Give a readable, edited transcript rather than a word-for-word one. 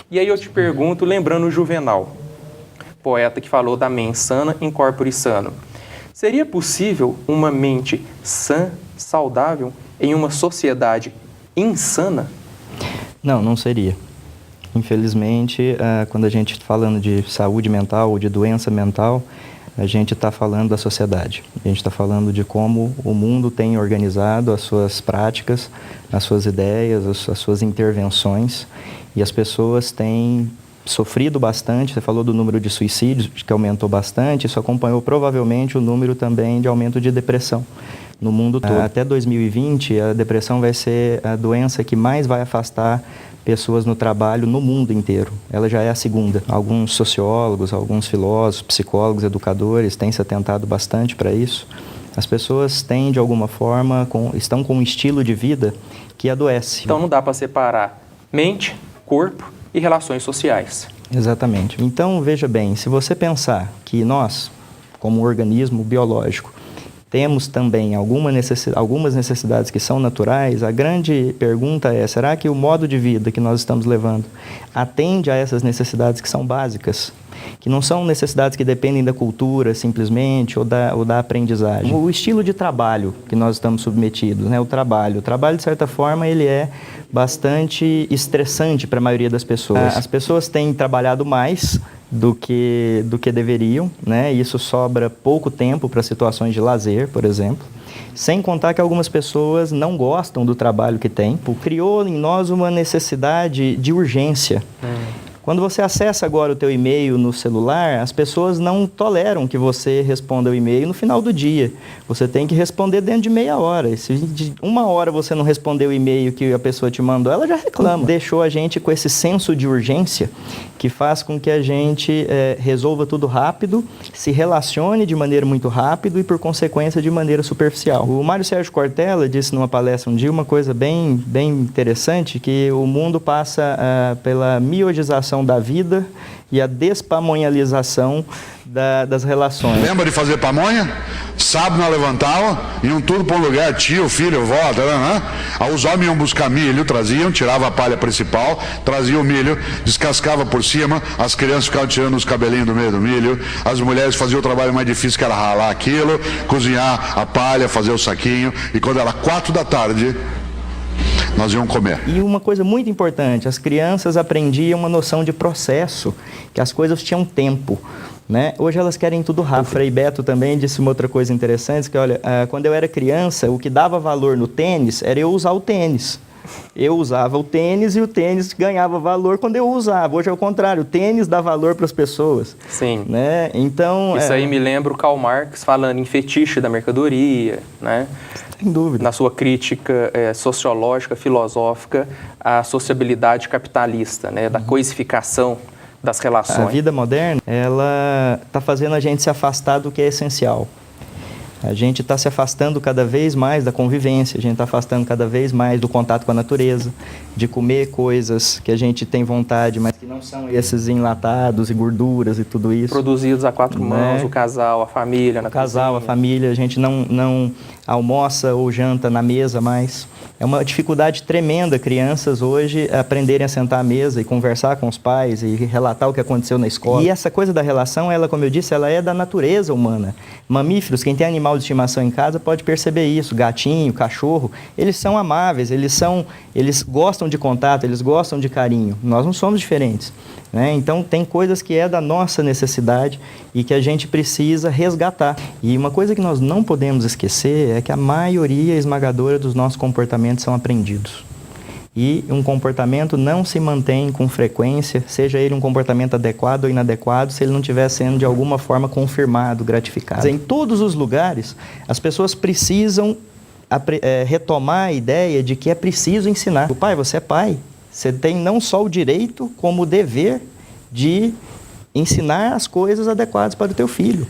E aí eu te pergunto, lembrando o Juvenal, poeta que falou da mens sana in corpore sano. Seria possível uma mente sã, saudável, em uma sociedade insana? Não, não seria. Infelizmente, quando a gente está falando de saúde mental ou de doença mental, a gente está falando da sociedade. A gente está falando de como o mundo tem organizado as suas práticas, as suas ideias, as suas intervenções, e as pessoas têm sofrido bastante. Você falou do número de suicídios, que aumentou bastante, isso acompanhou provavelmente o número também de aumento de depressão no mundo todo. Até 2020, a depressão vai ser a doença que mais vai afastar pessoas no trabalho no mundo inteiro. Ela já é a segunda. Alguns sociólogos, alguns filósofos, psicólogos, educadores têm se atentado bastante para isso. As pessoas têm, de alguma forma, estão com um estilo de vida que adoece. Então não dá para separar mente, corpo e relações sociais. Exatamente. Então, veja bem, se você pensar que nós, como um organismo biológico, temos também algumas necessidades que são naturais, a grande pergunta é, será que o modo de vida que nós estamos levando atende a essas necessidades que são básicas? Que não são necessidades que dependem da cultura, simplesmente, ou da aprendizagem. O estilo de trabalho que nós estamos submetidos, né? O trabalho, de certa forma, ele é bastante estressante para a maioria das pessoas. As pessoas têm trabalhado mais do que deveriam, né? Isso sobra pouco tempo para situações de lazer, por exemplo. Sem contar que algumas pessoas não gostam do trabalho que têm. Criou em nós uma necessidade de urgência. Quando você acessa agora o teu e-mail no celular, as pessoas não toleram que você responda o e-mail no final do dia. Você tem que responder dentro de meia hora. E se de uma hora você não responder o e-mail que a pessoa te mandou, ela já reclama. Deixou a gente com esse senso de urgência que faz com que a gente resolva tudo rápido, se relacione de maneira muito rápida e, por consequência, de maneira superficial. O Mário Sérgio Cortella disse numa palestra um dia uma coisa bem interessante, que o mundo passa pela miodização da vida e a despamonhalização das relações. Lembra de fazer pamonha? Sábado nós levantava, iam tudo para um lugar, tio, filho, vó, aí os homens iam buscar milho, traziam, tirava a palha principal, trazia o milho, descascava por cima, as crianças ficavam tirando os cabelinhos do meio do milho, as mulheres faziam o trabalho mais difícil, que era ralar aquilo, cozinhar a palha, fazer o saquinho, e quando era 4 da tarde, nós íamos comer. E uma coisa muito importante, as crianças aprendiam uma noção de processo, que as coisas tinham tempo, né? Hoje elas querem tudo rápido. O Frei Beto também disse uma outra coisa interessante, que olha, quando eu era criança, o que dava valor no tênis era eu usar o tênis. Eu usava o tênis e o tênis ganhava valor quando eu usava. Hoje é o contrário, o tênis dá valor para as pessoas. Sim. Né? Então, isso aí me lembra o Karl Marx falando em fetiche da mercadoria, né? Sem dúvida. Na sua crítica sociológica, filosófica, à sociabilidade capitalista, né? Da coisificação das relações. A vida moderna, ela está fazendo a gente se afastar do que é essencial. A gente está se afastando cada vez mais da convivência, a gente está afastando cada vez mais do contato com a natureza, de comer coisas que a gente tem vontade, mas que não são esses enlatados e gorduras e tudo isso. Produzidos a 4 mãos, o casal, a família, na casal, cozinha. A família, a gente não almoça ou janta na mesa mais. É uma dificuldade tremenda crianças hoje aprenderem a sentar à mesa e conversar com os pais e relatar o que aconteceu na escola. E essa coisa da relação, ela, como eu disse, ela é da natureza humana. Mamíferos, quem tem animal de estimação em casa pode perceber isso. Gatinho, cachorro, eles são amáveis, eles gostam de contato, eles gostam de carinho. Nós não somos diferentes, né? Então tem coisas que é da nossa necessidade e que a gente precisa resgatar. E uma coisa que nós não podemos esquecer é que a maioria esmagadora dos nossos comportamentos são aprendidos. E um comportamento não se mantém com frequência, seja ele um comportamento adequado ou inadequado, se ele não estiver sendo de alguma forma confirmado, gratificado. Em todos os lugares, as pessoas precisam retomar a ideia de que é preciso ensinar. O pai, você é pai, você tem não só o direito, como o dever de ensinar as coisas adequadas para o teu filho.